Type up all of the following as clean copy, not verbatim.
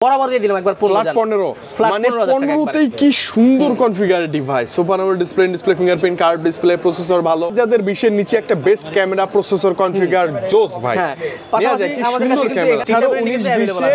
বরাবর দিয়ে দিলাম একবার 15 মানে 15 তেই কি সুন্দর configure device super AMOLED display fingerprint card display processor ভালো যাদের 20 এর নিচে একটা বেস্ট ক্যামেরা প্রসেসর কনফিগার জোস ভাই হ্যাঁ পাশাপাশি আমাদের কাছে কিন্তু 19 20 এ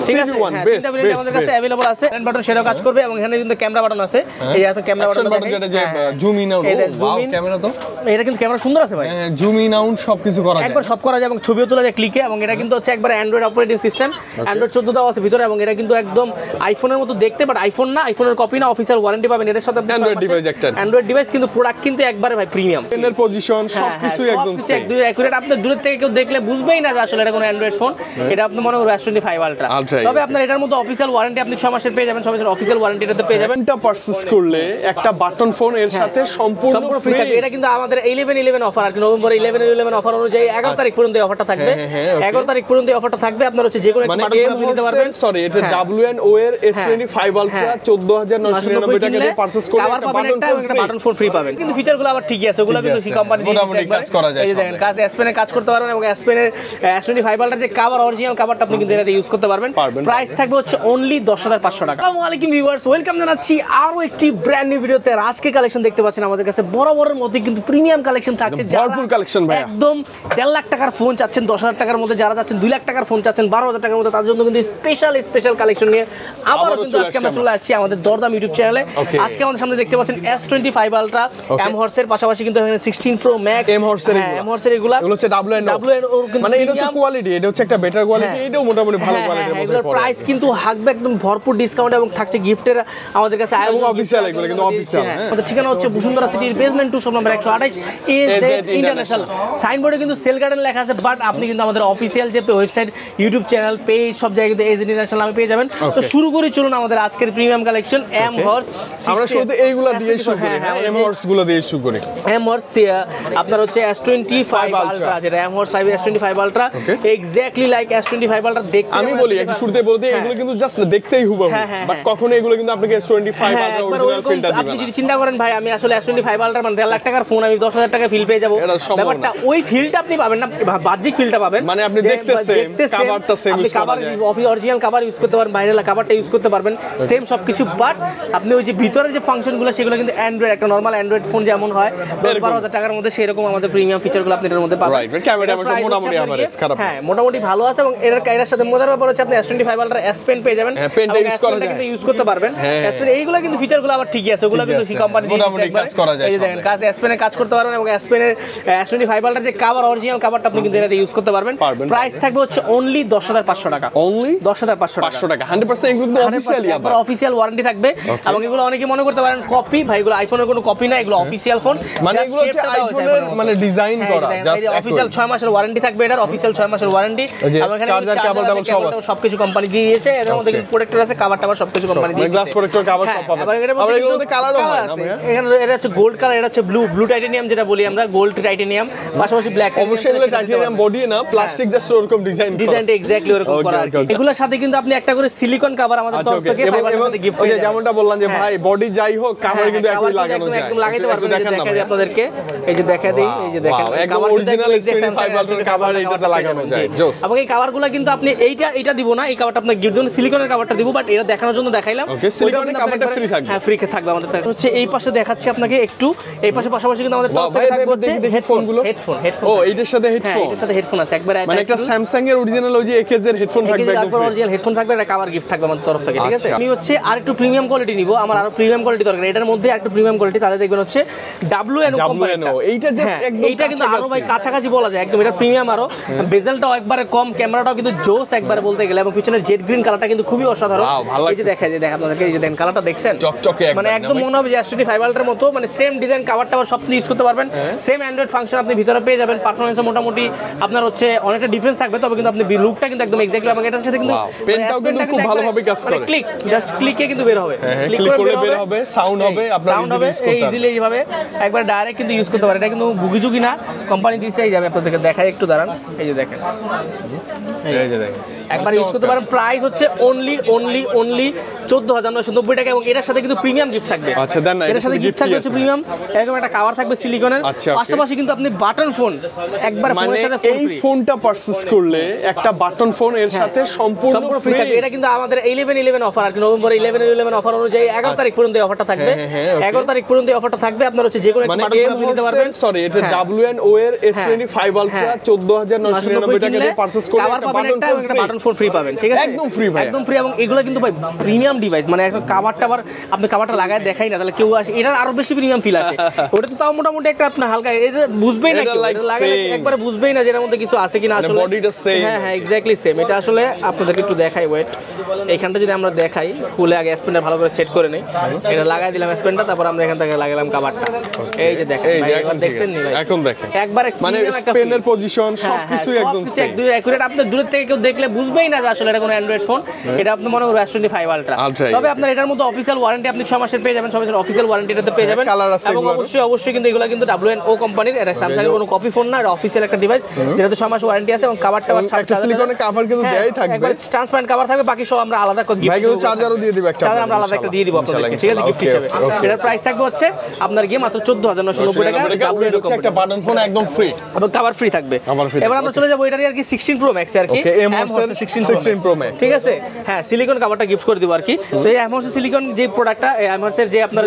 CV1 বেস্ট আমাদের কাছে अवेलेबल আছে এন্ড বাটন সেটাও কাজ করবে এবং এখানে কিন্তু ক্যামেরা বাটন আছে এই আছে ক্যামেরা বাটন যেটা যে zoom in out wow camera তো এটা কিন্তু ক্যামেরা সুন্দর আছে ভাই জুম ইন আউট সবকিছু করা যায় একবার সব করা যায় এবং ছবিও তোলা যায় ক্লিকে এবং এটা কিন্তু হচ্ছে একবার অ্যান্ড্রয়েড অপারেটিং সিস্টেম অ্যান্ড্রয়েড 14 দাও আছে ভিতরে এবং এটা কিন্তু একদম আইফোনের মতো দেখতে বাট আইফোন না আইফোনের কপি না অফিশিয়াল ওয়ারেন্টি পাবেন এর সাথে অ্যান্ড্রয়েড ডিভাইস একটা অ্যান্ড্রয়েড ডিভাইস কিন্তু প্রোডাক্ট কিন্তু একবারে ভাই প্রিমিয়াম এর পজিশন সবকিছু একদম একদম অ্যাকুরেট আপনি দূর থেকে কেউ দেখলে বুঝবেই না যে আসলে এটা কোনো অ্যান্ড্রয়েড ফোন এটা আপনি মনে করবেন S25 আলট্রা তবে আপনার এটার মধ্যে অফিশিয়াল ওয়ারেন্টি আপনি 6 মাসের পেয়ে যাবেন 6 মাসের অফিশিয়াল ওয়ারেন্টিটাতে পেয়ে যাবেন এটা পারচেজ করলে একটা বাটন ফোন এর সাথে সম্পূর্ণ ফ্রি থাকবে এটা কিন্তু আমাদের 11 অফার আর কি নভেম্বর 11 অফার অনুযায়ী 11 তারিখ পর্যন্ত এই অফারটা থাকবে 11 তারিখ পর্যন্ত এই অফারটা থাকবে আপনার হচ্ছে যে কোনো একটা বাটন আপনি নিতে পারবেন সরি এটা WNO এর S25 আলট্রা 14999 টাকা দিয়ে পারচেজ করলে একটা বাটন ফোন ফ্রি পাবেন কিন্তু ফিচারগুলো আবার ঠিকই আছে ওগুলো কিন্তু সি কোম্পানি দিয়ে কাজ করা যায় এই যে দেখেন কাজ S Pen এ কাজ করতে পারবেন এবং S Pen এর S25 আলট্রা যে কভার অরিজিনাল কভারটা আপনি কিন্তু এটাতে ইউজ করতে পারবেন প্রাইস থাকবে হচ্ছে অনলি 10500 টাকা আসসালামু আলাইকুম ভিউয়ার্স ওয়েলকাম জানাচ্ছি আরো একটি ব্র্যান্ড নিউ ভিডিওতে আজকে কালেকশন দেখতে পাচ্ছেন আমাদের কাছে বরাবরের মধ্যে কিন্তু প্রিমিয়াম কালেকশন থাকছে ভরপুর কালেকশন ভাই একদম 1.5 লাখ টাকার ফোন চাচ্ছেন 10000 টাকার মধ্যে যারা চাচ্ছেন 2 লাখ টাকার ফোন চাচ্ছেন 12000 টাকার মধ্যে তাদের জন্য কিন্তু স্পেশাল কালেকশন নিয়ে আবারো কিন্তু আজকে আমরা চলে আসছি আমাদের দরদাম ইউটিউব চ্যানেলে আজকে আমাদের সামনে দেখতে পাচ্ছেন S25 আলট্রা এম হর্স এর পাশাপাশি কিন্তু এখানে 16 প্রো ম্যাক্স এম হর্স এর এগুলো হচ্ছে WNO মানে এটা হচ্ছে কোয়ালিটি এটা হচ্ছে একটা বেটার কোয়ালিটি এটাও মোটামুটি ভালো কোয়ালিটির মধ্যে পড়ে প্রাইস কিন্তু থাকবে একদম ভরপুর ডিসকাউন্ট এবং থাকছে গিফটের আমাদের কাছে আয়োজন অফিশিয়াল এগুলো কিন্তু অফিশিয়াল আমাদের ঠিকানা হচ্ছে বসুন্ধরা সিটির basement 2 shop number 128 AZ international সাইনবোর্ডে কিন্তু সেল গার্ডেন লেখা আছে বাট আপনি কিন্তু আমাদের অফিশিয়াল যে ওয়েবসাইট ইউটিউব চ্যানেল পেজ সব জায়গায় কিন্তু AZ ইন্টারন্যাশনাল নামে পেয়ে যাবেন তো শুরু করি চলুন আমাদের আজকের প্রিমিয়াম কালেকশন এম হর্স আমরা শুরুতে এইগুলা দিয়ে শুরু করি হ্যাঁ এম হর্স গুলো দিয়ে শুরু করি এম হর্স আপনার হচ্ছে S25 আলট্রা যেটা এম হর্স S25 ultra exactly like S25 ultra দেখতে আমি বলি একটু শুরুতে বলে দিই এগুলো কিন্তু জাস্ট দেখতেই হুবহু বাট কখনো এগুলো কিন্তু আপনাকে S25 আলট্রা অরিজিনাল ফিলটা দিবে আপনি যদি চিন্তা করেন ভাই আমি আসলে S25 আলট্রা মানে 1.5 লাখ টাকার ফোন আমি 10000 টাকা ফিল পেয়ে যাব ব্যাপারটা ওই ফিলটা আপনি পাবেন না বাহ্যিক ফিলটা পাবেন মানে আপনি দেখতেছেন কভারটা সেম ইউজ করা যায় আপনি অরিজিনাল কভার ইউজ করতে পারবেন বাইরের কভারটা ইউজ করতে পারবেন সেম সবকিছু বাট আপনি ওই যে ভিতরের যে ফাংশনগুলো সেগুলো কিন্তু অ্যান্ড্রয়েড একটা নরমাল অ্যান্ড্রয়েড ফোন যেমন হয় 10-12000 টাকার মধ্যে সেরকম আমাদের প্রিমিয়াম ফিচারগুলো আপনি এর মধ্যে পাবেন রাইট ক্যামেরা মোটামুটি এভারেজ খারাপ হ্যাঁ মোটামুটি ভালো আছে এবং এর সাথে মজার ব্যাপার হচ্ছে আপনি S25 আলট্রা S Pen পেয়ে যাবেন পেনটা ইউজ করা যায় কিন্তু ইউজ করতে পারবেন S Pen এইগুলো কিন্তু ফিচারগুলো আবার ঠিকই আছে ওগুলো কিন্তু সি কোম্পানি দিয়ে মোটামুটি কাজ করা যায় এই যে দেখেন কাজ S Pen এ কাজ করতে পারবেন এবং S Pen এর S25 আলট্রা যে কভার অরিজিনাল কভারটা আপনি কিন্তু এটাতে ইউজ করতে পারবেন প্রাইস থাকবে হচ্ছে অনলি 10500 টাকা অনলি 10500 টাকা 100% এগুলো কিন্তু অফিশিয়ালি আবার অফিশিয়াল ওয়ারেন্টি থাকবে এবং এগুলো অনেকে মনে করতে পারেন কপি ভাই এগুলো আইফোনের কোনো কপি না এগুলো অফিশিয়াল ফোন মানে এগুলো হচ্ছে আইফোনের মানে ডিজাইন করা জাস্ট অফিশিয়াল 6 মাসের ওয়ারেন্টি থাকবে এটার অফিশিয়াল 6 মাসের ওয়ারেন্টি এবং এখানে চার্জার কেবল সবকিছু কোম্পানি দিয়ে দিয়েছে এর মধ্যে কিন্তু প্রোটেক্টর আছে কভার টাবার সবকিছু কোম্পানি দিয়ে দিয়েছে গ্লাস প্রোটেক্টর কভার সব পাবেন আবার এর মধ্যে কালারও হয় না এখানে এটা হচ্ছে গোল্ড কালার এটা হচ্ছে ব্লু টাইটানিয়াম যেটা বলি আমরা গোল্ড টাইটানিয়াম পাশাপাশি ব্ল্যাক অবশ্যই এগুলো টাইটানিয়াম বডি না প্লাস্টিক জাস্ট ওরকম ডিজাইনটা এক্স্যাক্টলি ওরকম করা আর কি এগুলোর সাথে কিন্তু আপনি একটা করে সিলিকন কভার আমাদের তরফ থেকে ফাইবারের সাথে গিফট পেয়ে যাবেন যেমনটা বললাম যে ভাই বডি যাই হোক কভার কিন্তু একই লাগানো যায় একদম লাগাইতে পারবেন দেখাই আপনাদেরকে এই যে দেখা দেই এই যে দেখেন একদম অরিজিনাল S25 আলট্রা কভার এটাতে লাগানো যায় জোস এবং এই কভারগুলো কিন্তু আপনি এটা দিব না এই কভারটা আপনাকে গিফট দেব সিলিকনের কভারটা দিব বাট এটা দেখানোর জন্য দেখাইলাম ওকে সিলিকনের কভারটা ফ্রি থাকবে হ্যাঁ ফ্রি থাকবে আমাদের হচ্ছে এই পাশে দেখাচ্ছি আপনাকে একটু এই পাশে পাশাপাশি কিন্তু আমাদের তরফ থেকে থাকবে হচ্ছে হেডফোনগুলো হেডফোন ও এইটার সাথে হেডফোন এটার সাথে হেডফোন আছে একবার মানে একটা স্যামসাং এর অরিজিনাল ওই যে AKG এর হেডফোন থাকবে একদম অরিজিনাল হেডফোন থাকবে একটা কভার গিফট থাকবে আমাদের তরফ থেকে ঠিক আছে আমি হচ্ছে আরেকটু প্রিমিয়াম কোয়ালিটি নিব আমার আরো প্রিমিয়াম কোয়ালিটি দরকার এটার মধ্যে একটা প্রিমিয়াম কোয়ালিটি তাহলে দেখবেন হচ্ছে WNO কোম্পানিটা এইটা জাস্ট একদম এইটা কিন্তু আরো ভাই কাছাকাছি বলা যায় একদম এটা প্রিমিয়াম আরো বেজেলটাও একবারে কম ক্যামেরাটাও কিন্তু জোস একবারে বলতে গেলে এবং পিছনের জেড গ্রিন কালারটা কিন্তু খুবই অসাধারণ এই যে দেখা যায় আপনাদেরকে এই যে দেন কালারটা দেখছেন চকচকে মানে একদম মনে হবে যে S25 আলট্রার মতো মানে সেম ডিজাইন কভারটা আবার সব ইউজ করতে পারবেন সেম অ্যান্ড্রয়েড ফাংশন আপনি ভিতরে পেয়ে যাবেন পারফরম্যান্স মোটামুটি আপনার হচ্ছে অনেকটা ডিফারেন্স থাকবে তবে কিন্তু আপনি লুকটা কিন্তু একদম এক্স্যাক্টলি এবং এটার সাথে কিন্তু পেনটাও কিন্তু খুব ভালোভাবে কাজ করে ক্লিক জাস্ট ক্লিকে কিন্তু বের হবে ক্লিক করে বের হবে সাউন্ড হবে আপনারা ইজিলি এইভাবে একবার ডাইরেক্ট কিন্তু ইউজ করতে পারেন এটা কিন্তু বুগিজুগি না কোম্পানি দিয়েছে এই যাবে আপনাদেরকে দেখাই একটু দাঁড়ান এই যে দেখেন এই যে দেখেন একবার ইউজ করতে পারেন। প্রাইস হচ্ছে অনলি 14,990 টাকা এবং এটার সাথে কিন্তু প্রিমিয়াম গিফট থাকবে। আচ্ছা দেন না, এটার সাথে গিফট থাকবে হচ্ছে প্রিমিয়াম এরকম একটা কভার থাকবে সিলিকনের। পাশাপাশি কিন্তু আপনি বাটন ফোন একবার ফোনের সাথে এই ফোনটা পারচেজ করলে একটা বাটন ফোন এর সাথে সম্পূর্ণ ফ্রি থাকবে। এটা কিন্তু আমাদের 11/11 অফার আর কি, নভেম্বর 11/11 অফার অনুযায়ী 11 তারিখ পর্যন্ত এই অফারটা থাকবে। 11 তারিখ পর্যন্ত এই অফারটা থাকবে। আপনারা হচ্ছে যে কোনো একটা বাটন ফোন আপনি নিতে পারবেন। সরি, এটা WNO এর S25 Ultra 14,999 টাকা দিয়ে পারচেজ করলে একটা বাটন ফোন ফ্রি পাবেন। ঠিক আছে, একদম ফ্রি ভাই, একদম ফ্রি। এবং এগুলো কিন্তু ভাই প্রিমিয়াম ডিভাইস, মানে একটা কভারটা আবার আপনি কভারটা লাগায় দেখাই না তাহলে কেউ আসে এটা আরো বেশি প্রিমিয়াম ফিল আসে। ওটা তো তাও মোটামুটি একটা আপনি হালকা এটা বুঝবেই না, কেউ এটা লাগালে একবারে বুঝবেই না যে এর মধ্যে কিছু আছে কিনা আসলে। বডিটা সেম, হ্যাঁ এক্স্যাক্টলি সেম। এটা আসলে আপনাদেরকে একটু দেখাই, ওয়েট এইখানটা যদি আমরা দেখাই খুলে আগে স্পেনটা ভালো করে সেট করে নেই। এটা লাগাই দিলাম স্পেনটা, তারপর আমরা এখান থেকে লাগালাম কভারটা। এই যে দেখেন ভাই, এবার দেখছেন নি ভাই, এখন দেখেন একবারে মানে স্পেনের পজিশন সবকিছু একদম সেম, একদম একুরেট। আপনি দূর থেকে কেউ দেখলে বুঝবেই না যে আসলে এটা কোনো অ্যান্ড্রয়েড ফোন। এটা আপনি মনে করেন S25 Ultra। তবে আপনার এটার মধ্যে অফিশিয়াল ওয়ারেন্টি আপনি 6 মাসের পেয়ে যাবেন, 6 মাসের অফিশিয়াল ওয়ারেন্টি এটাতে পেয়ে যাবেন। এবং অবশ্যই কিন্তু এগুলো কিন্তু WNO কোম্পানির, এটা স্যামসাং এর কোনো কপি ফোন না, এটা অফিশিয়াল একটা ডিভাইস যেটাতে 6 মাস ওয়ারেন্টি আছে এবং কভারটা একটা সিলিকনের কভার কিন্তু দেয়াই থাকবে, একবার ট্রান্সপারেন্ট কভার থাকবে। বাকি সব আমরা আলাদা গিফট ভাই কিন্তু চার্জারও দিয়ে দিব, একটা চার্জার আমরা আলাদা একটা দিয়ে দিব আপনাদেরকে। ঠিক আছে, গিফট হিসেবে। এটার প্রাইস থাকবে হচ্ছে আপনার গিয়ে মাত্র 14,990 টাকা। WNO কোম্পানি একটা বাটন ফোন একদম ফ্রি এবং কভার ফ্রি থাকবে। এবার আমরা চলে যাব এটারই আর কি 16 Pro Max আর কি, M16 Pro Max। ঠিক আছে, হ্যাঁ সিলিকন কভারটা গিফট করে দিব আর কি। তো এই এমহর্স সিলিকন যে প্রোডাক্টটা, এমহর্সের যে আপনার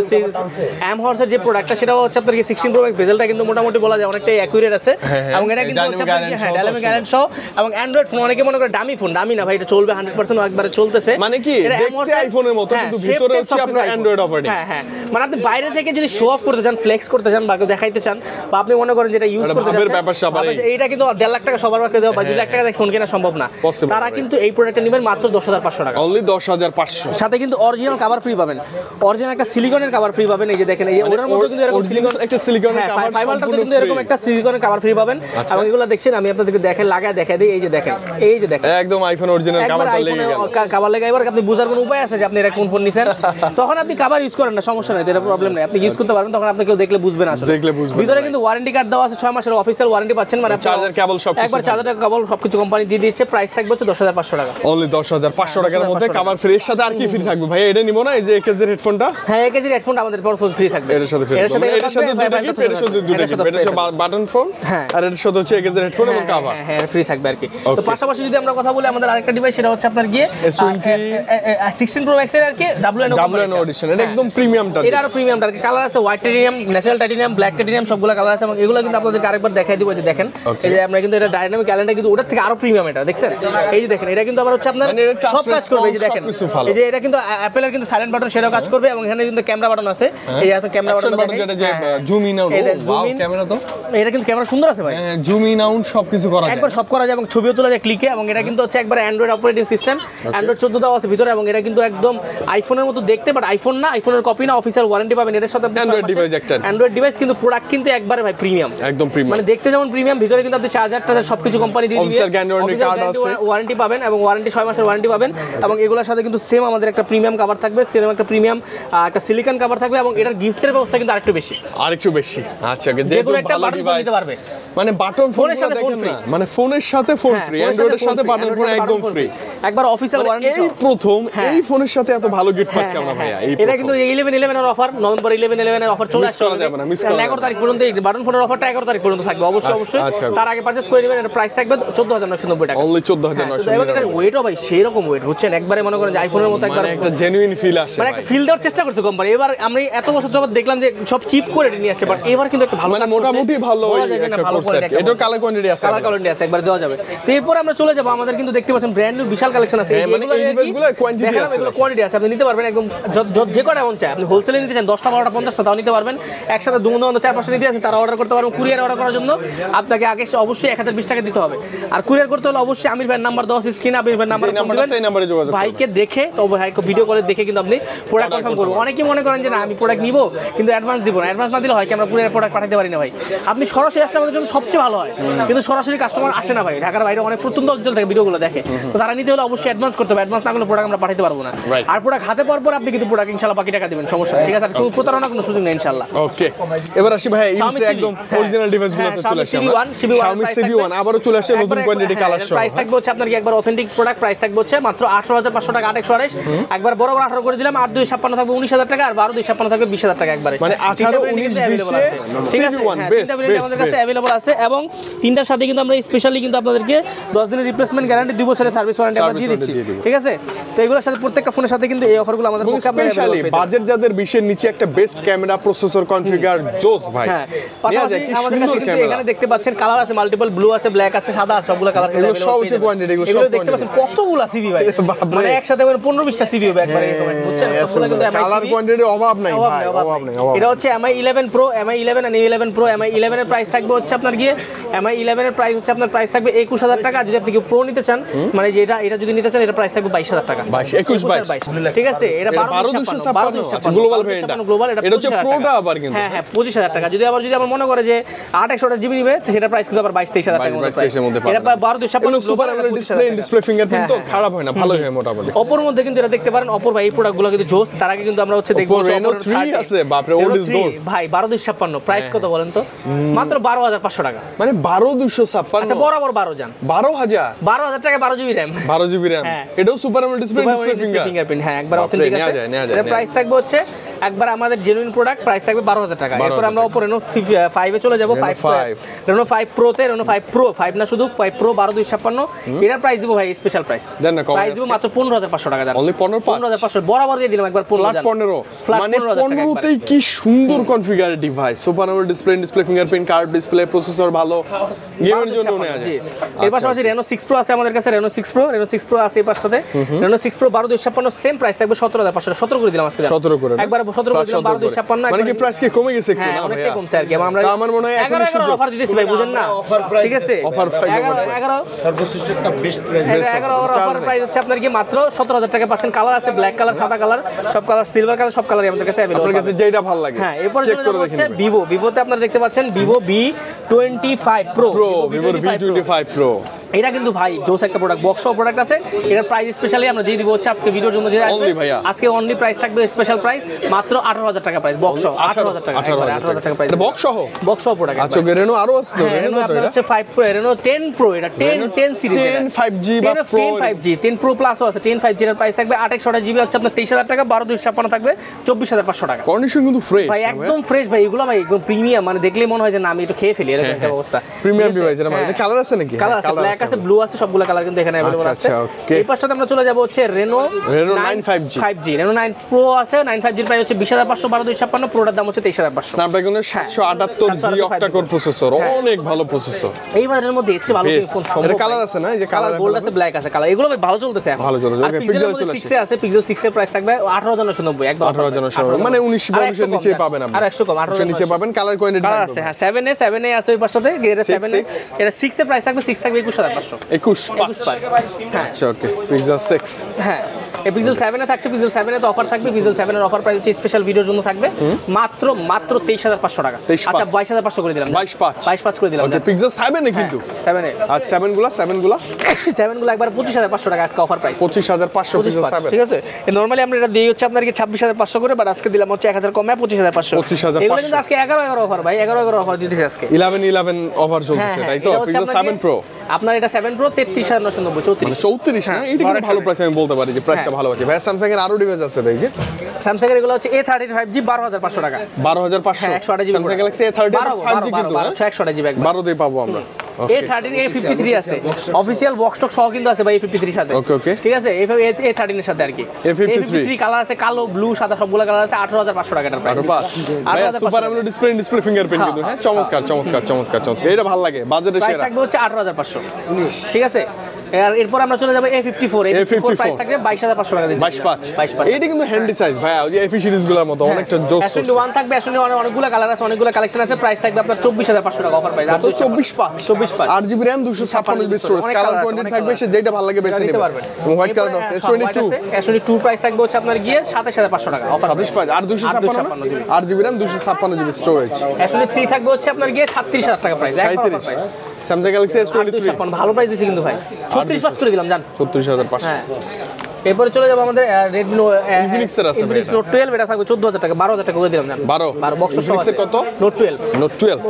এমহর্সের যে প্রোডাক্টটা সেটাও হচ্ছে আপনার 16 Pro Max বেজেলটা কিন্তু মোটামুটি বলা যায় অনেকটাই অ্যাকুরেট আছে এবং এটা কিন্তু হচ্ছে ডাইনামিক গ্যারান্টি সহ। এবং অ্যান্ড্রয়েড ফোন অনেকে মনে করে দামি ফোন, দামি না ভাই, এটা চলবে 100% একবারে চলতেছে। মানে কি দেখতে আইফোনের মতো কিন্তু ভিতরে হচ্ছে আপনার অ্যান্ড্রয়েড অপারেটিং। হ্যাঁ মানে আপনি বাইরে থেকে যদি শো অফ করতে চান, ফ্লেক্স করতে চান বা দেখাইতে চান, বা আপনি মনে করেন যেটা ইউজ করতে চান, এইটা কিন্তু 1.5 লাখ টাকা সবার পক্ষে দেওয়া বা 2 লাখ টাকা ফোন কেনা সম্ভব না। তারা কিন্তু এই প্রোডাক্টটা নেবেন মাত্র 10,500 টাকা, অনলি 10,500। সাথে কিন্তু অরিজিনাল কভার ফ্রি পাবেন, অরিজিনাল একটা সিলিকনের কভার ফ্রি পাবেন। এই যে দেখেন, এই ওটার মধ্যে কিন্তু এরকম সিলিকন একটা সিলিকনের কভার, 5 Ultra কিন্তু এরকম একটা সিলিকনের কভার ফ্রি পাবেন। এবং এগুলো দেখছেন, আমি আপনাদেরকে দেখাই দিই। এই যে দেখেন, একদম আইফোন অরিজিনাল কভারটা লেগে গেল, কভার লেগে। এবার আপনি বুঝার কোনো উপায় আছে যে আপনি এটা কোন ফোন নিছেন? তখন আপনি কভার ইউজ করেন না, সমস্যা নাই, এটা প্রবলেম নাই, আপনি ইউজ করতে পারবেন। তখন আপনি কেউ দেখলে বুঝবে না আসলে। ভিতরে কিন্তু ওয়ারেন্টি কার্ড দেওয়া আছে, 6 মাসের অফিশিয়াল ওয়ারেন্টি পাচ্ছেন, মানে চার্জার কেবল সব একবার চার্জার কেবল সবকিছু কোম্পানি দিয়ে দিয়েছে। প্রাইস থাকবে হচ্ছে 10,500 টাকা, অনলি 10,500 টাকার মধ্যে কভার ফ্রি। এর সাথে আর কি ফ্রি থাকবে ভাই? এটা নিব না, এই যে 1 কেজির হেডফোনটা। হ্যাঁ 1 কেজির হেডফোনটা আমাদের পর ফ্রি থাকবে। এর সাথে দুটো এটা বাটন ফোন, আর এর সাথে হচ্ছে 1 কেজির হেডফোন এবং কভার। হ্যাঁ ফ্রি থাকবে আর কি। তো পাশাপাশি যদি আমরা কথা বলি আমাদের আরেকটা ডিভাইস, সেটা হচ্ছে আপনার গিয়ে 16 Pro Max এর আর কি WNO এডিশন। এটা একদম প্রিমিয়ামটা, এটা আরো প্রিমিয়ামটা আর কি। কালার আছে white titanium, natural titanium, black titanium, সবগুলো কালার আছে। এবং এগুলো কিন্তু আপনাদেরকে আরেকবার দেখাই দিব, যে দেখেন এই যে আমরা কিন্তু এটা ডাইনামিক ক্যালেন্ডার কিন্তু ওটার থেকে আরো প্রিমিয়াম। এটা দেখছেন, এই যে দেখেন, এটা কিন্তু আবার হচ্ছে আপনার সব কাজ করবে। এই যে দেখেন, এই যে এটা কিন্তু অ্যাপেলের কিন্তু সাইলেন্ট বাটন, সেটাও কাজ করবে। এবং এখানে কিন্তু ক্যামেরা বাটন আছে, এই আছে ক্যামেরা বাটন, যেটা যে zoom in out, wow camera তো, এটা কিন্তু ক্যামেরা সুন্দর আছে ভাই, জুম ইন আউট সবকিছু করা যায়, একবার সব করা যায় এবং ছবিও তোলা যায় ক্লিকে। এবং এটা কিন্তু হচ্ছে একবার অ্যান্ড্রয়েড অপারেটিং সিস্টেম, অ্যান্ড্রয়েড 14 দেওয়া আছে ভিতরে। এবং এটা কিন্তু একদম আইফোনের মতো দেখতে, বাট আইফোন না, আইফোনের কপি না, অফিশিয়াল ওয়ারেন্টি পাবেন। এর সাথে অ্যান্ড্রয়েড ডিভাইস, একটা অ্যান্ড্রয়েড ডিভাইস, কিন্তু প্রোডাক্ট কিন্তু একবারে ভাই প্রিমিয়াম, একদম প্রিমিয়াম, মানে দেখতে যেমন প্রিমিয়াম, ভিতরে কিন্তু আপনি চার্জার সবকিছু কোম্পানি দিয়ে দিবে, ওয়ারেন্টি পাবেন এবং ওয়ারেন্টি 6 মাসের ওয়ারেন্টি পাবেন। এবং এগুলোর সাথে কিন্তু সেম আমাদের একটা প্রিমিয়াম কভার থাকবে, সেম একটা প্রিমিয়াম একটা সিলিকন কভার থাকবে। এবং এটার গিফটের ব্যবস্থা কিন্তু আরেকটু বেশি। আচ্ছা, যেহেতু ভালো ডিভাইস নিতে পারবে, মানে বাটন ফোনের সাথে ফোন ফ্রি, মানে ফোনের সাথে ফোন ফ্রি, অ্যান্ড্রয়েডের সাথে বাটন ফোন একদম ফ্রি, একবার অফিশিয়াল ওয়ারেন্টি। এই প্রথম এই ফোনের সাথে এত ভালো গিফট পাচ্ছি আমরা ভাইয়া। এটা কিন্তু 11/11 এর অফার, নভেম্বর 11/11 এর অফার চলে আসছে, 11 তারিখ পর্যন্ত এই বাটন ফোনের অফারটা 11 তারিখ পর্যন্ত থাকবে। অবশ্যই তার আগে পারচেজ করে নেবেন। এর প্রাইস থাকবে 14,990 টাকা, অনলি 14,990। এবার এটার ওয়েটও ভাই সেই রকম ওয়েট, বুঝছেন, একবারে মনে করেন যে আইফোনের মতো একবার একটা জেনুইন ফিল আসে, মানে একটা ফিল দেওয়ার চেষ্টা করছে কোম্পানি। এবার আমি এত বছর যাবত দেখলাম যে সব চিপ করে নিয়ে আসছে, বাট এবার কিন্তু একটা ভালো, মানে মোটামুটি ভালো একটা কোর্স। এটা কালার কোয়ান্টিটি আছে, কালার কোয়ান্টিটি আছে, একবার দেওয়া যাবে। তো এরপর আমরা চলে যাব, আমাদের কিন্তু দেখতে পাচ্ছেন ব্র্যান্ড নিউ বিশাল কালেকশন আছে। মানে এই ডিভাইসগুলো কোয়ান্টিটি আছে, এগুলো কোয়ান্টিটি আছে, আপনি নিতে পারবেন একদম যে কটা মন চায়। আপনি হোলসেলে নিতে চান 10টা 12টা 50টা তাও নিতে পারবেন। একসাথে 2-4-5টা নিতে আছেন তারা অর্ডার করতে পারবেন। কুরিয়ার অর্ডার করার জন্য আপনাকে আগে অবশ্যই 1020 টাকা দিতে হবে। আর কুরিয়ার করতে হলে অবশ্যই আমির ভাইয়ের নাম্বার দেওয়া আছে স্ক্রিনে, আমির ভাইয়ের নাম্বারে যোগাযোগ ভাইকে দেখে, তো ভাইকে ভিডিও করে দেখে কিন্তু আপনি প্রোডাক্ট কনফার্ম করবেন। অনেকেই মনে করেন যে না আমি প্রোডাক্ট নিব কিন্তু অ্যাডভান্স দিব না, অ্যাডভান্স না দিলে হয় কি আমরা কুরিয়ার প্রোডাক্ট পাঠাতে পারি না ভাই। আপনি সরাসরি আসলে আমাদের জন্য সবচেয়ে ভালো হয়, কিন্তু সরাসরি কাস্টমার আসে না ভাই। ঢাকার বাইরে অনেক প্রত্যন্ত অঞ্চল থেকে ভিডিওগুলো দেখে, তো তারা নিতে হলে অবশ্যই অ্যাডভান্স করতে হবে। অ্যাডভান্স না করলে প্রোডাক্ট আমরা পাঠাতে পারবো না। আর প্রোডাক্ট হাতে পাওয়ার পর আপনি কিন্তু প্রোডাক্ট ইনশাআল্লাহ বাকি টাকা দিবেন, সমস্যা ঠিক আছে। আর কোনো প্রতারণা কোনো সুযোগ নেই ইনশাআল্লাহ। ওকে, এবার আসি ভাই একদম অরিজিনাল ডিভাইসগুলোতে চলে আসি। Xiaomi CB1 আবারও চলে আসছে নতুন কোয়ান্টিটি কালার সহ। প্রাইস থাকবে হচ্ছে আপনার আপনার কি একবার অথেন্টিক প্রোডাক্ট প্রাইস থাকবে হচ্ছে মাত্র 18,500 টাকা 828 একবার বড় বড় 18 করে দিলাম 8,256 থাকবে 19,000 টাকা আর 12,256 থাকবে 20,000 টাকা একবারে মানে 18 19 20 ঠিক আছে তিনটা ভেরিয়েন্ট আমাদের কাছে अवेलेबल আছে এবং তিনটার সাথে কিন্তু আমরা স্পেশালি কিন্তু আপনাদেরকে 10 দিনের রিপ্লেসমেন্ট গ্যারান্টি 2 বছরের সার্ভিস ওয়ারেন্টি আমরা দিয়ে দিচ্ছি ঠিক আছে তো এগুলোর সাথে প্রত্যেকটা ফোনের সাথে কিন্তু এই অফারগুলো আমাদের পক্ষে আপনারা স্পেশালি বাজেট যাদের 20 এর নিচে একটা বেস্ট ক্যামেরা প্রসেসর কনফিগার জোস ভাই হ্যাঁ পাশাপাশি আমাদের কাছে কিন্তু এখানে দেখতে পাচ্ছেন কালার আছে মাল্টিপল ব্লু আছে ব্ল্যাক আছে সাদা আছে সবগুলো কালার কিন্তু এগুলো সব হচ্ছে কোয়ান্টিটি এগুলো দেখতে পাচ্ছেন কতগুলো সিভি ভাই মানে একসাথে করে 15-20টা সিভি হবে একবারে বুঝছেন সবগুলো কিন্তু এমআই কালার কোয়ান্টিটির অভাব নাই ভাই অভাব নাই এটা হচ্ছে Mi 11 Pro Mi 11 and 11 Pro Mi 11 এর প্রাইস থাকবে হচ্ছে আপনার গিয়ে এমআই 11 এর প্রাইস হচ্ছে আপনার প্রাইস থাকবে 21,000 টাকা যদি আপনি কি প্রো নিতে চান মানে যে এটা যদি নিতে চান এটা প্রাইস থাকবে 22,000 টাকা 22 ঠিক আছে এটা 12,256 গ্লোবাল ভেরিয়েন্ট গ্লোবাল এটা হচ্ছে প্রোটা আবার কিন্তু হ্যাঁ 25,000 টাকা যদি আমার মনে করে যে 8 জিবি নিবে তো সেটা প্রাইস কিন্তু আবার 22-23,000 টাকার মধ্যে প্রাইস এটা 12,256 সুপার অ্যামোলেড ডিসপ্লে ফিঙ্গারপ্রিন্ট তো খারাপ হয় না ভালো হয় মোটামুটি অপর মধ্যে কিন্তু এটা দেখতে পারেন অপর ভাই এই প্রোডাক্টগুলো কিন্তু জোস তার আগে কিন্তু আমরা হচ্ছে দেখব Reno 3 আছে বাপ রে ওল্ড ইজ গোল্ড ভাই 12,256 প্রাইস কত বলেন তো মাত্র 12,500 টাকা মানে 12,256 আচ্ছা বরাবর 12 জান 12,000 টাকা 12 জিবি র‍্যাম 12 জিবি র‍্যাম এটাও সুপার অ্যামোলেড ডিসপ্লে ফিঙ্গারপ্রিন্ট হ্যাঁ একবার অথেন্টিক আছে এটা প্রাইস থাকবে হচ্ছে একবার আমাদের জেনুইন প্রোডাক্ট প্রাইস থাকবে 12,000 টাকা এরপর আমরা Oppo Reno 5 এ চলে যাব 5 Reno 5 Pro তে Reno 5 Pro 5 না শুধু 5 Pro 12,256 এটার প্রাইস দিব ভাই স্পেশাল প্রাইস প্রাইস দিব মাত্র 15,500 টাকা অনলি 15,500 বরাবর দিয়ে দিলাম একবার 15 মানে 15 তেই কি সুন্দর কনফিগারেটিভ ভাই super AMOLED display fingerprint card display processor ভালো গেমের জন্য নেওয়া যায় এর পাশাপাশি Reno 6 Pro আছে আমাদের কাছে Reno 6 Pro আছে এই পাশটাতে Reno 6 Pro 12,256 সেম প্রাইস থাকবে 17,500 17 করে দিলাম আজকে 17 করে একবার 17 করে দিলাম 12,256 মানে কি প্রাইস কি কমে গেছে একটু না ভাই অনেকটা কমছে আর কি আমরা আমার মনে হয় 11 অফার দিতেছি ভাই বুঝেন না ঠিক আছে অফার 11 সর্বশ্রেষ্ঠ একটা বেস্ট প্রাইস 11 অফার প্রাইস হচ্ছে আপনার কি মাত্র 17,000 টাকা পাচ্ছেন কালার আছে ব্ল্যাক কালার সাদা কালার সব কালার সিলভার কালার সব কালারই আমাদের কাছে अवेलेबल আপনার কাছে যেটা ভালো লাগে হ্যাঁ এরপর চলে যাচ্ছে ভিভোতে আপনারা দেখতে পাচ্ছেন Vivo V25 Pro Vivo V25 Pro এটা কিন্তু ভাই জোস একটা প্রোডাক্ট বক্স প্রোডাক্ট আছে এটার প্রাইস স্পেশালি আমরা দিয়ে দিব হচ্ছে আজকে ভিডিওর জন্য যে আজকে অনলি প্রাইস থাকবে স্পেশাল প্রাইস মাত্র 18,000 টাকা প্রাইস বক্স 18,000 টাকা 18,000 টাকা প্রাইস এটা বক্স সহ প্রোডাক্ট আচ্ছা Reno আরো আছে তো Reno তো এটা হচ্ছে 5 Pro Reno 10 Pro এটা 10 সিরিজ 10 5G বা 10 5G 10 Pro Plus আছে 10 5G এর প্রাইস থাকবে 2800 জিবি হচ্ছে আপনার 23,000 টাকা 12,256 থাকবে 24,500 টাকা কন্ডিশন কিন্তু ফ্রেশ ভাই একদম ফ্রেশ ভাই এগুলো ভাই একদম প্রিমিয়াম মানে দেখলেই মনে হয় যে না আমি একটু খেয়ে ফেলি এরকম একটা অবস্থা প্রিমিয়াম ডিভাইস এটা কালার আছে নাকি কালার আছে ব্ল্যাক আছে ব্লু আছে সবগুলো কালার কিন্তু এখানে अवेलेबल আছে এই পাশটাতে আমরা চলে যাব হচ্ছে Reno 9 5G Reno 9 Pro আছে 9 5G এর প্রাইস হচ্ছে 20,500 12,256 প্রোডাক্ট দাম হচ্ছে 23,500 স্ন্যাপড্রাগনের 778G অক্টা কোর প্রসেসর অনেক ভালো প্রসেসর এইবারের মধ্যে এর চেয়ে ভালো ফোন সম্ভব এটা কালার আছে না এই যে কালার গোল্ড আছে ব্ল্যাক আছে কালার এগুলো ভাই ভালো চলতেছে এখন ভালো চলতেছে ওকে পিক্সেল 6 এ আছে পিক্সেল 6 এর প্রাইস থাকবে 18,990 একবার 18,990 মানে 19 এর নিচে পাবেন আপনি আর 100 কম 18 এর নিচে পাবেন কালার কোয়ান্টিটি কালার আছে হ্যাঁ 7 এ আছে ওই পাশটাতে এটা 7 এ এটা 6 এর প্রাইস থাকবে 6 থাকবে 21,500 21 হ্যাঁ আচ্ছা ওকে পিক্সেল 6 হ্যাঁ এই পিক্সেল 7 এ থাকছে পিক্সেল 7 এ তো অফার থাকবে পিক্সেল 7 এর অফার প্রাইস হচ্ছে স্পেশাল ভিডিওর জন্য থাকবে মাত্র 23,500 টাকা আচ্ছা 22,500 করে দিলাম 22,500 করে দিলাম ওকে পিক্সেল 7 এ কিন্তু 7 এ আচ্ছা 7 গুলো একবার 25,500 টাকা আজকে অফার প্রাইস 25,500 পিক্সেল 7 ঠিক আছে নরমালি আমরা এটা দিই হচ্ছে আপনাকে 26,500 করে বাট আজকে দিলাম হচ্ছে 1000 কমে 25,500 এগুলো কিন্তু আজকে 11 অফার ভাই 11 অফার দিতেছি আজকে 11 অফার চলতেছে তাই তো পিক্সেল 7 প্রো আপনার এটা 7 প্রো 33,990 34 না এটা কিন্তু ভালো প্রাইস আমি বলতে পারি যে প্রাইসটা ভালো আছে ভাই স্যামসাং এর আরো ডিভাইস আছে তাই যে স্যামসাং এর এগুলো হচ্ছে A35G 12,500 টাকা 12,500 128GB স্যামসাং গ্যালাক্সি A35G কিন্তু 128GB 12 দিয়ে পাবো আমরা A13 A53 আছে অফিশিয়াল বক্স স্টক সহ কিন্তু আছে ভাই A53 এর সাথে ওকে ঠিক আছে A13 এর সাথে আর কি A53 কালার আছে কালো ব্লু সাদা সবগুলো কালার আছে 18,500 টাকার প্রাইস ভাই সুপার অ্যামোলেড ডিসপ্লে ফিঙ্গারপ্রিন্ট কিন্তু হ্যাঁ চমৎকার এটা ভালো লাগে বাজেটে প্রাইস থাকবে হচ্ছে 18,500 ঠিক আছে এরপর আমরা চলে যাব A54 প্রাইস থাকবে 22,500 টাকা দিন 22 এটা কিন্তু হ্যান্ডি সাইজ ভাই ওই যে এফি সিরিজগুলোর মতো অনেকটা জোস S21 থাকবে S21 অনেকগুলো কালার আছে অনেকগুলো কালেকশন আছে প্রাইস থাকবে আপনার 24,500 টাকা offer price 24 8GB RAM 256GB storage colour quantity থাকবে সে যেটা ভালো লাগে বেছে নিতে পারবেন হোয়াইট কালার আছে S22 প্রাইস থাকবে হচ্ছে আপনার গিয়ে 27,500 টাকা অফার 27 আর 256 8GB RAM 256GB storage S23 থাকবে হচ্ছে আপনার গিয়ে 37,000 টাকা প্রাইস একবার প্রাইস স্যামসাং গ্যালাক্সি S23 ভালো প্রাইস দিছি কিন্তু ভাই 36 পাস করে দিলাম জান 36,500 হ্যাঁ এরপরে চলে যাবো আমাদের Redmi Infinix এর আছে Infinix Note 12, এটা থাকবে 14000 টাকা, 12000 টাকা করে দিলাম জান। 12 বক্স সহ আছে। কত? Note 12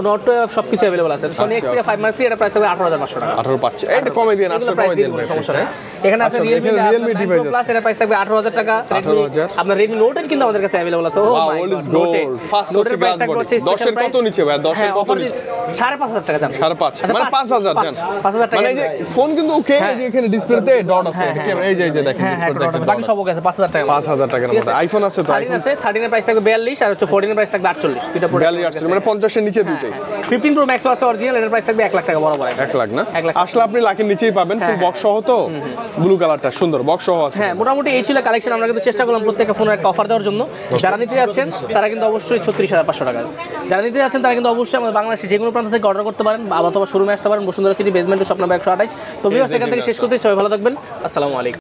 Note 12 সবকিছু अवेलेबल আছে। Sony Xperia 5 Mark III, এটা প্রাইস থাকবে 18500 টাকা। 18 পাচ্ছে, এটা কমে দেন, আসলে কমে দেন ভাই, সমস্যা নেই। এখানে আছে Realme ডিভাইস Plus, এটা প্রাইস থাকবে 18000 টাকা। 18,000 আপনার Redmi Note 10 কিন্তু আমাদের কাছে अवेलेबल আছে। ও মাই all god, is gold, first হচ্ছে গ্লাস বডি। 10 এর কত নিচে ভাই? 10 এর কত নিচে? 5500 টাকা জান। 5.5 মানে 5000 জান। 5000 টাকা। মানে এই যে ফোন কিন্তু ওকে, এই যে এখানে ডিসপ্লেতে ডট আছে, এই যে দেখেন ডিসপ্লেতে বাকি সব ওকে আছে 5000 টাকা। 5000 টাকার মধ্যে আইফোন আছে তো? 13 আছে, 13 এর প্রাইস থাকবে 42 আর হচ্ছে 14 এর প্রাইস থাকবে 48। দুটো প্রোডাক্ট 42 মানে 50 এর নিচে দুটোই। 15 Pro Max আছে অরিজিনাল, এর প্রাইস থাকবে 1 লাখ টাকা বরাবর। 1 লাখ না? 1 লাখ। আসলে আপনি লাখের নিচেই পাবেন, ফুল বক্স সহ তো, ব্লু কালারটা সুন্দর বক্স সহ আছে। হ্যাঁ, মোটামুটি এই ছিল কালেকশন। আমরা কিন্তু চেষ্টা করলাম প্রত্যেকটা ফোনের একটা অফার দেওয়ার জন্য। যারা নিতে যাচ্ছেন তারা কিন্তু অবশ্যই 36500 টাকা। যারা নিতে যাচ্ছেন তারা কিন্তু অবশ্যই আমাদের বাংলাদেশে যে কোনো প্রান্ত থেকে অর্ডার করতে পারেন, অথবা শোরুমে আসতে পারেন, Bashundhara city basement shop number 128। তো ভিউয়ার্স, এখান থেকে শেষ করতে, সবাই ভালো থাকবেন। আসসালামু আলাইকুম।